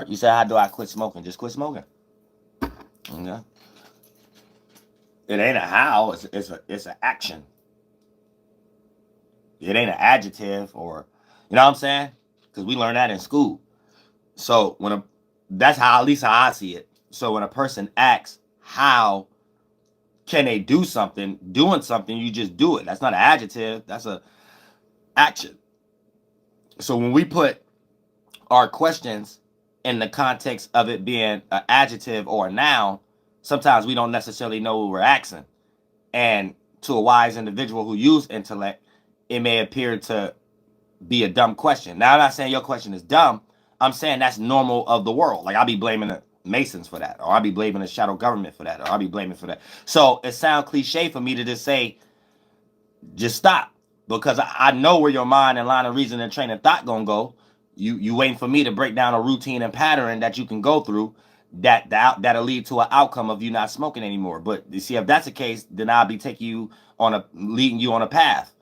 You said, how do I quit smoking? Just quit smoking. Okay. It ain't a how. It's an action. It ain't an adjective or, you know what I'm saying? Because we learned that in school. So that's how, at least how I see it. So when a person asks how can they do something, doing something, you just do it. That's not an adjective. That's a action. So when we put our questions in the context of it being an adjective or a noun, sometimes we don't necessarily know what we're asking. And to a wise individual who use intellect, it may appear to be a dumb question. Now, I'm not saying your question is dumb. I'm saying that's normal of the world. Like, I'll be blaming the Masons for that, or I'll be blaming the shadow government for that, or I'll be blaming for that. So it sounds cliche for me to just say, just stop. Because I know where your mind and line of reason and train of thought gonna go. You waiting for me to break down a routine and pattern that you can go through that'll lead to an outcome of you not smoking anymore. But you see, if that's the case, then I'll be taking you leading you on a path.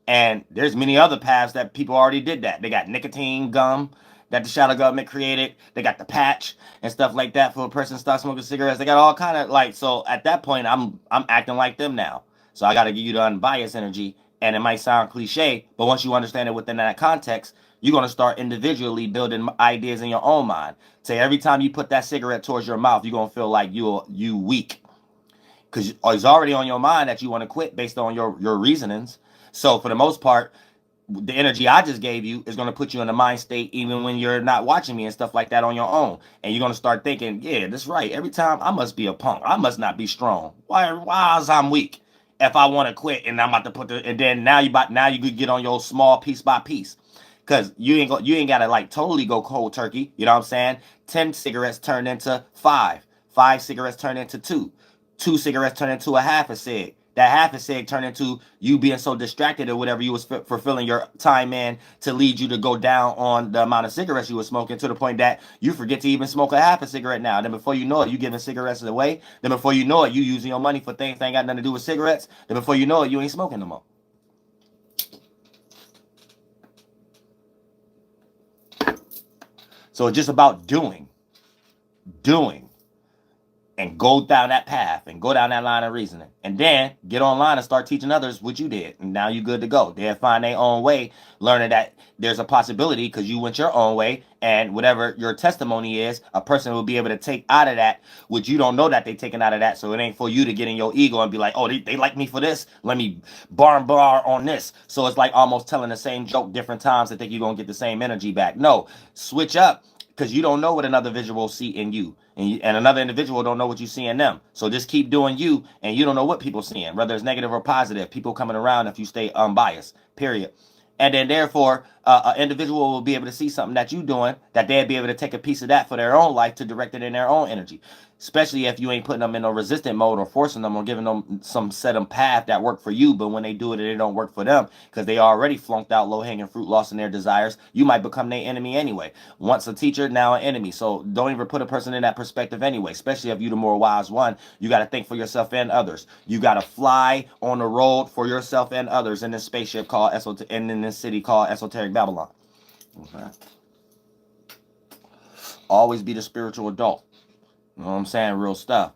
And there's many other paths that people already did that. They got nicotine gum that the shadow government created. They got the patch and stuff like that for a person to start smoking cigarettes. They got all kind of like, so at that point I'm acting like them now. So I got to give you the unbiased energy, and it might sound cliche, but once you understand it within that context, you're going to start individually building ideas in your own mind. Say every time you put that cigarette towards your mouth, you're going to feel like you weak, because it's already on your mind that you want to quit based on your reasonings. So for the most part, the energy I just gave you is going to put you in a mind state even when you're not watching me and stuff like that on your own. And you're going to start thinking, yeah, that's right. Every time I must be a punk. I must not be strong. Why is I'm weak? If I want to quit and I'm about to put the, and then now you could get on your small piece by piece. Cause you ain't gotta like totally go cold turkey. You know what I'm saying? 10 cigarettes turned into five. 5 cigarettes turned into two. 2 cigarettes turned into a half a cig. That half a cig turned into you being so distracted or whatever you was fulfilling your time in to lead you to go down on the amount of cigarettes you were smoking, to the point that you forget to even smoke a half a cigarette now. Then before you know it, you giving cigarettes away. Then before you know it, you using your money for things that ain't got nothing to do with cigarettes. Then before you know it, you ain't smoking no more. So it's just about doing, and go down that path and go down that line of reasoning, and then get online and start teaching others what you did, and now you good to go. They'll find their own way, learning that there's a possibility because you went your own way, and whatever your testimony is, a person will be able to take out of that, which you don't know that they taking out of that. So it ain't for you to get in your ego and be like, oh, they like me for this, let me bar on this. So it's like almost telling the same joke different times to think you're gonna get the same energy back. No, switch up, because you don't know what another individual see in you, and another individual don't know what you see in them. So just keep doing you, and you don't know what people seeing, whether it's negative or positive. People coming around if you stay unbiased. Period. And then therefore, an individual will be able to see something that you're doing, that they'll be able to take a piece of that for their own life to direct it in their own energy. Especially if you ain't putting them in a resistant mode or forcing them or giving them some set them path that work for you, but when they do it, it don't work for them because they already flunked out low-hanging fruit, lost in their desires. You might become their enemy anyway. Once a teacher, now an enemy. So don't even put a person in that perspective anyway, especially if you're the more wise one. You got to think for yourself and others. You got to fly on the road for yourself and others in this spaceship called and in this city called Esoteric Babylon. Okay. Always be the spiritual adult. You know what I'm saying? Real stuff.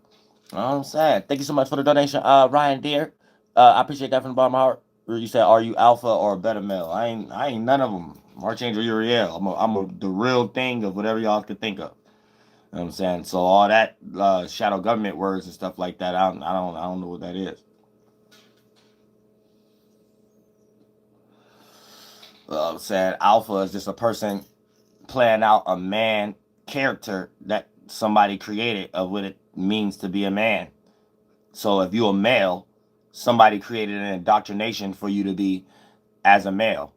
You know what I'm saying? Thank you so much for the donation, Ryan Deere. I appreciate that from the bottom of my heart. You said, "Are you alpha or beta male?" I ain't none of them. Archangel Uriel. The real thing of whatever y'all could think of. You know what I'm saying? So all that shadow government words and stuff like that, I don't know what that is. I'm saying alpha is just a person playing out a man character that somebody created of what it means to be a man. So if you're a male, somebody created an indoctrination for you to be as a male,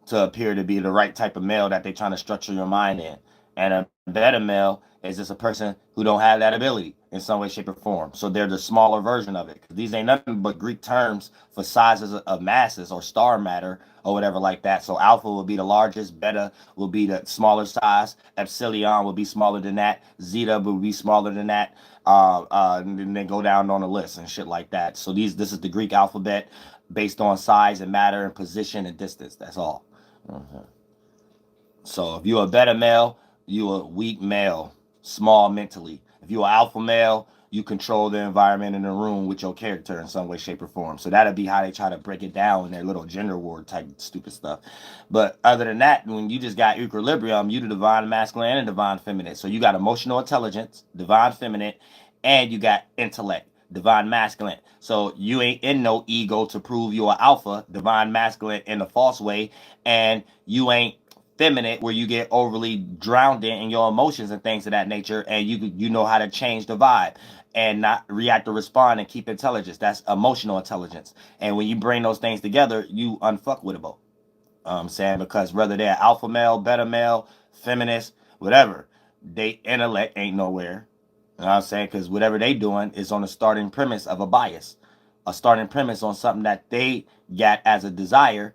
to appear to be the right type of male that they're trying to structure your mind in. And a beta male is just a person who don't have that ability in some way, shape, or form. So they're the smaller version of it. These ain't nothing but Greek terms for sizes of masses or star matter or whatever like that. So alpha will be the largest, beta will be the smaller size, epsilon will be smaller than that, zeta will be smaller than that, and then go down on the list and shit like that. So this is the Greek alphabet based on size and matter and position and distance. That's all. So if you're a beta male, you a weak male, small mentally. If you an alpha male, you control the environment in the room with your character in some way, shape, or form. So that'll be how they try to break it down in their little gender war type stupid stuff. But other than that, when you just got equilibrium, you the divine masculine and divine feminine. So you got emotional intelligence, divine feminine, and you got intellect, divine masculine. So you ain't in no ego to prove you're alpha, divine masculine in the false way, and you ain't feminine where you get overly drowned in your emotions and things of that nature, and you know how to change the vibe and not react or respond and keep intelligence. That's emotional intelligence. And when you bring those things together, you unfuckwittable. I'm saying, because whether they're alpha male, beta male, feminist, whatever, they intellect ain't nowhere. You know what I'm saying? Because whatever they doing is on a starting premise of a bias, a starting premise on something that they got as a desire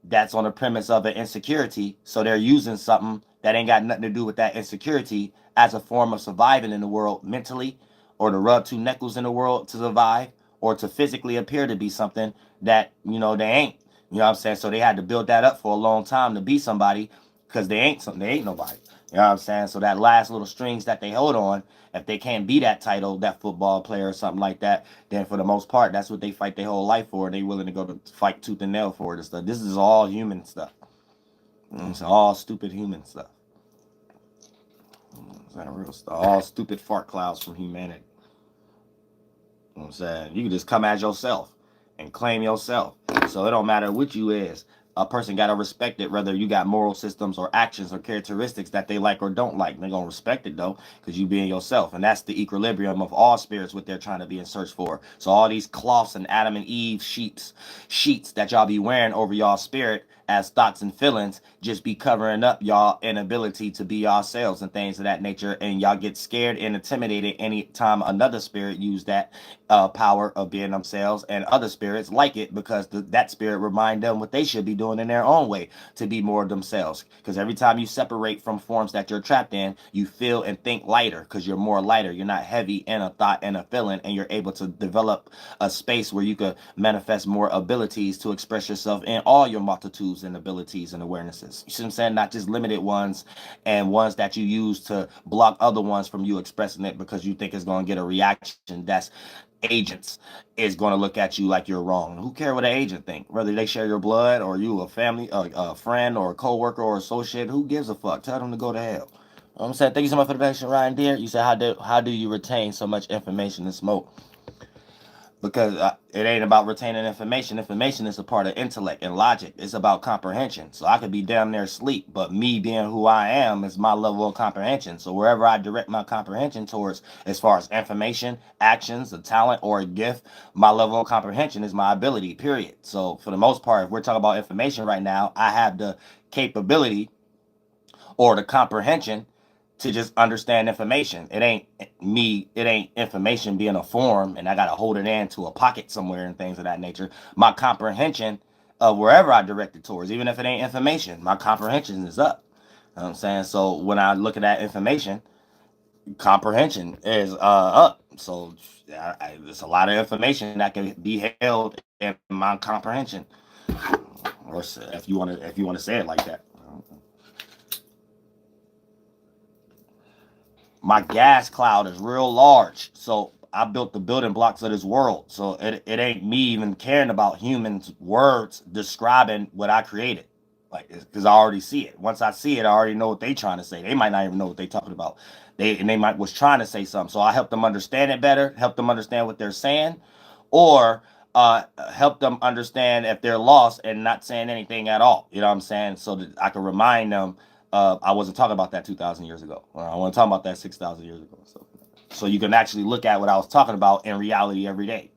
that's on the premise of an insecurity. So they're using something that ain't got nothing to do with that insecurity as a form of surviving in the world mentally, or to rub two nickels in the world to survive, or to physically appear to be something that, they ain't. You know what I'm saying? So they had to build that up for a long time to be somebody, because they ain't something. They ain't nobody. You know what I'm saying? So that last little strings that they hold on, if they can't be that title, that football player or something like that, then for the most part, that's what they fight their whole life for. They willing to go to fight tooth and nail for it and stuff. This is all human stuff. It's all stupid human stuff. It's not real stuff. All stupid fart clouds from humanity. You know what I'm saying? You can just come as yourself and claim yourself. So it don't matter what you is. A person got to respect it, whether you got moral systems or actions or characteristics that they like or don't like. They're going to respect it, though, because you being yourself. And that's the equilibrium of all spirits, what they're trying to be in search for. So all these cloths and Adam and Eve sheets that y'all be wearing over y'all spirit as thoughts and feelings just be covering up y'all inability to be yourselves and things of that nature. And y'all get scared and intimidated anytime another spirit use that power of being themselves, and other spirits like it because that spirit remind them what they should be doing in their own way to be more themselves. Because every time you separate from forms that you're trapped in, you feel and think lighter, because you're more lighter. You're not heavy in a thought and a feeling, and you're able to develop a space where you could manifest more abilities to express yourself in all your multitudes and abilities and awarenesses. You see what I'm saying? Not just limited ones and ones that you use to block other ones from you expressing it because you think it's going to get a reaction. That's agents is going to look at you like you're wrong. Who care what an agent think? Whether they share your blood or you a family, a friend or a co-worker or associate, who gives a fuck? Tell them to go to hell. I'm saying, thank you so much for the question, Ryan Deere. You said, how do you retain so much information and smoke? Because it ain't about retaining information. Information is a part of intellect and logic. It's about comprehension. So I could be down there asleep, but me being who I am is my level of comprehension. So wherever I direct my comprehension towards, as far as information, actions, a talent, or a gift, my level of comprehension is my ability, period. So for the most part, if we're talking about information right now, I have the capability or the comprehension to just understand information. It ain't information being a form and I gotta hold it into a pocket somewhere and things of that nature. My comprehension of wherever I direct it towards, even if it ain't information, my comprehension is up. You know what I'm saying? So when I look at that information, comprehension is up. So there's a lot of information that can be held in my comprehension. Or if you want to say it like that. My gas cloud is real large. So I built the building blocks of this world. So it ain't me even caring about humans' words describing what I created. Like, because I already see it. Once I see it, I already know what they trying to say. They might not even know what they talking about. They might was trying to say something. So I help them understand it better, help them understand what they're saying, or help them understand if they're lost and not saying anything at all. You know what I'm saying? So that I can remind them I wasn't talking about that 2,000 years ago. Or I wasn't talking about that 6,000 years ago. So you can actually look at what I was talking about in reality every day.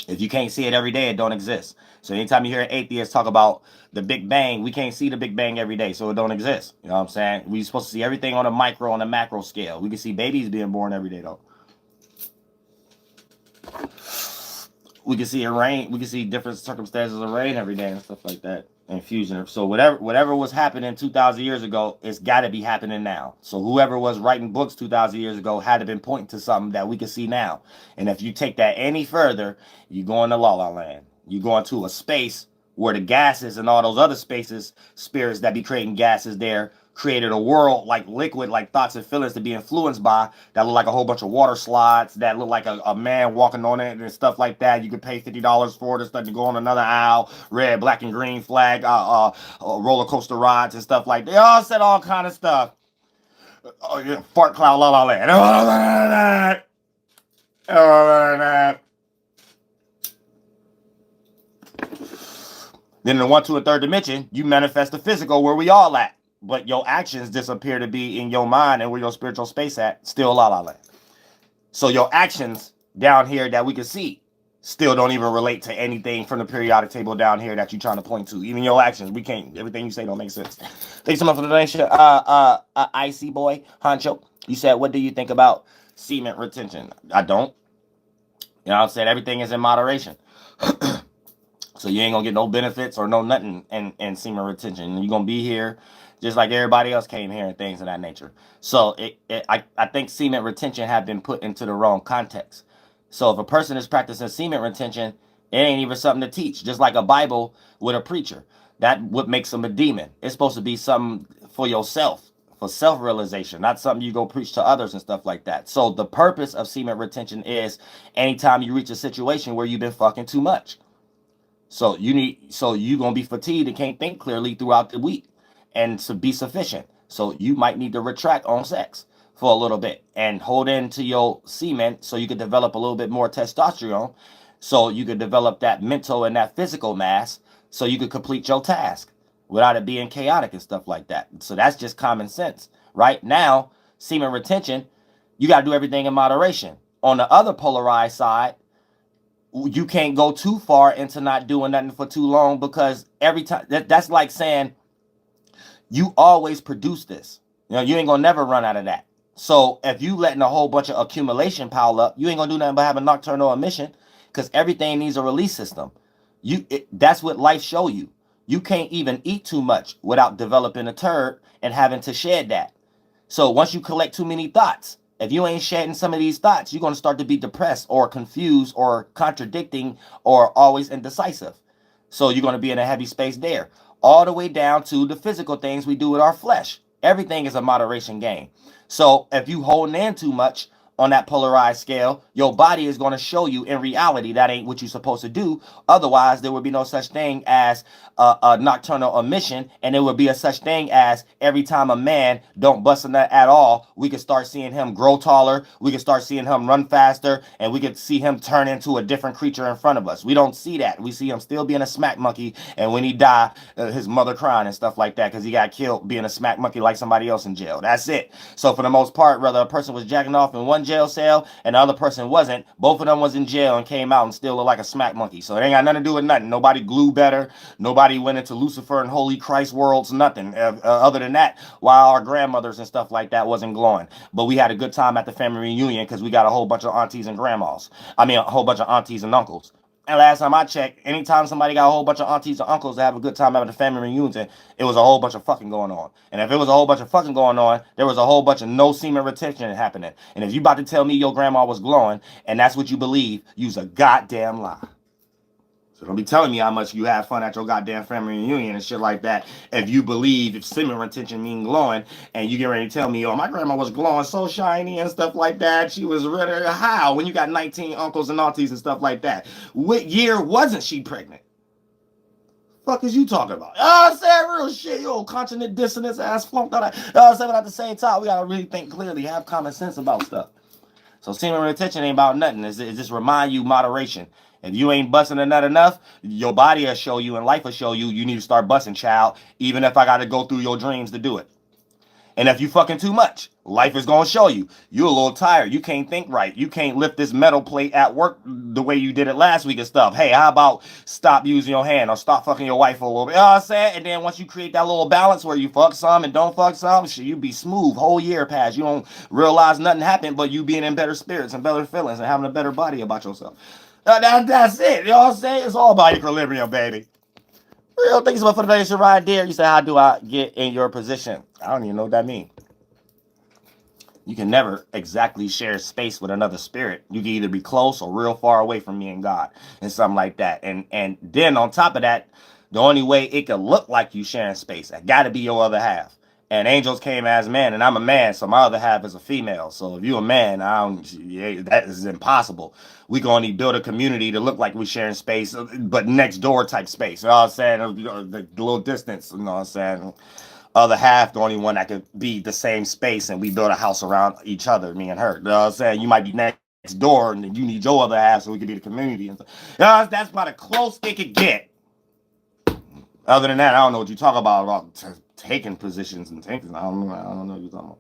If you can't see it every day, it don't exist. So anytime you hear an atheist talk about the Big Bang, we can't see the Big Bang every day, so it don't exist. You know what I'm saying? We're supposed to see everything on a micro, on a macro scale. We can see babies being born every day, though. We can see it rain. We can see different circumstances of rain every day and stuff like that. And fusion. So whatever was happening 2,000 years ago, it's got to be happening now. So whoever was writing books 2,000 years ago had to been pointing to something that we can see now. And if you take that any further, you go into La La Land. You go into a space where the gases and all those other spaces, spirits that be creating gases there, created a world like liquid, like thoughts and feelings to be influenced by, that look like a whole bunch of water slides, that look like a man walking on it and stuff like that. You could pay $50 for it, and to go on another aisle, red, black, and green flag, roller coaster rides and stuff like that. They all said all kind of stuff. Oh, yeah, fart cloud, la la land. Then in the 1, 2, and 3rd dimension, you manifest the physical where we all at. But your actions disappear to be in your mind and where your spiritual space at, still la la land. So your actions down here that we can see still don't even relate to anything from the periodic table down here that you're trying to point to. Even your actions, we can't, everything you say don't make sense. Thanks so much for the donation. Icy boy, Honcho. You said, what do you think about semen retention? I don't. You know what I'm saying? Everything is in moderation. So you ain't gonna get no benefits or no nothing in semen retention. You're gonna be here just like everybody else came here and things of that nature. So I think semen retention have been put into the wrong context. So if a person is practicing semen retention, it ain't even something to teach. Just like a Bible with a preacher. That what makes them a demon. It's supposed to be something for yourself, for self-realization, not something you go preach to others and stuff like that. So the purpose of semen retention is anytime you reach a situation where you've been fucking too much. So you're gonna be fatigued and can't think clearly throughout the week and to be sufficient. So you might need to retract on sex for a little bit and hold into your semen so you can develop a little bit more testosterone, so you can develop that mental and that physical mass so you can complete your task without it being chaotic and stuff like that. So that's just common sense. Right now, semen retention, you got to do everything in moderation. On the other polarized side, you can't go too far into not doing nothing for too long, because every time that's like saying you always produce this. You know, you ain't gonna never run out of that. So if you letting a whole bunch of accumulation pile up, you ain't gonna do nothing but have a nocturnal emission, because everything needs a release system. That's what life show you. You can't even eat too much without developing a turd and having to shed that. So once you collect too many thoughts, if you ain't shedding some of these thoughts, you're going to start to be depressed or confused or contradicting or always indecisive. So you're going to be in a heavy space there. All the way down to the physical things we do with our flesh. Everything is a moderation game. So if you holding in too much on that polarized scale, your body is going to show you in reality that ain't what you're supposed to do. Otherwise, there would be no such thing as a nocturnal emission, and there would be a such thing as every time a man don't bust a nut at all, we could start seeing him grow taller, we could start seeing him run faster, and we could see him turn into a different creature in front of us. We don't see that. We see him still being a smack monkey, and when he die, his mother crying and stuff like that because he got killed being a smack monkey like somebody else in jail. That's it. So for the most part, whether a person was jacking off in one jail cell and the other person wasn't, both of them was in jail and came out and still look like a smack monkey. So it ain't got nothing to do with nothing. Nobody glue better. Nobody went into Lucifer and Holy Christ worlds, nothing. Other than that, while our grandmothers and stuff like that wasn't glowing. But we had a good time at the family reunion because we got a whole bunch of aunties and grandmas. I mean, a whole bunch of aunties and uncles. And last time I checked, anytime somebody got a whole bunch of aunties or uncles to have a good time at the family reunion, it was a whole bunch of fucking going on. And if it was a whole bunch of fucking going on, there was a whole bunch of no semen retention happening. And if you about to tell me your grandma was glowing and that's what you believe, you's a goddamn lie. So don't be telling me how much you have fun at your goddamn family reunion and shit like that if you believe if semen retention mean glowing, and you get ready to tell me, oh, my grandma was glowing so shiny and stuff like that. She was really how when you got 19 uncles and aunties and stuff like that. What year wasn't she pregnant? Fuck is you talking about? Oh, I said real shit, yo, continent dissonance ass flunked out. I said, but at the same time, we gotta really think clearly, have common sense about stuff. So semen retention ain't about nothing. It's just remind you moderation. If you ain't busting a nut enough, your body will show you and life will show you you need to start busting, child, even if I got to go through your dreams to do it. And if you fucking too much, life is going to show you. You're a little tired. You can't think right. You can't lift this metal plate at work the way you did it last week and stuff. Hey, how about stop using your hand or stop fucking your wife for a little bit? You know what I'm saying? And then once you create that little balance where you fuck some and don't fuck some, shit, you be smooth. Whole year pass. You don't realize nothing happened, but you being in better spirits and better feelings and having a better body about yourself. That's it. You know what I'm saying? It's all about equilibrium, baby. Real things about motivation right there. You say, how do I get in your position? I don't even know what that means. You can never exactly share space with another spirit. You can either be close or real far away from me and God and something like that. And then on top of that, the only way it could look like you sharing space, it got to be your other half. and angels came as men, and I'm a man, so my other half is a female. So if you a man, that is impossible. We gonna need build a community to look like we sharing space, but next door type space. You know what I'm saying? The little distance. You know what I'm saying? Other half, the only one that could be the same space, and we build a house around each other, me and her. You know what I'm saying? You might be next door, and you need your other half, so we could be the community. And that's about the close they could get. Other than that, I don't know what you talk about taking positions and taking. I don't know what you're talking about.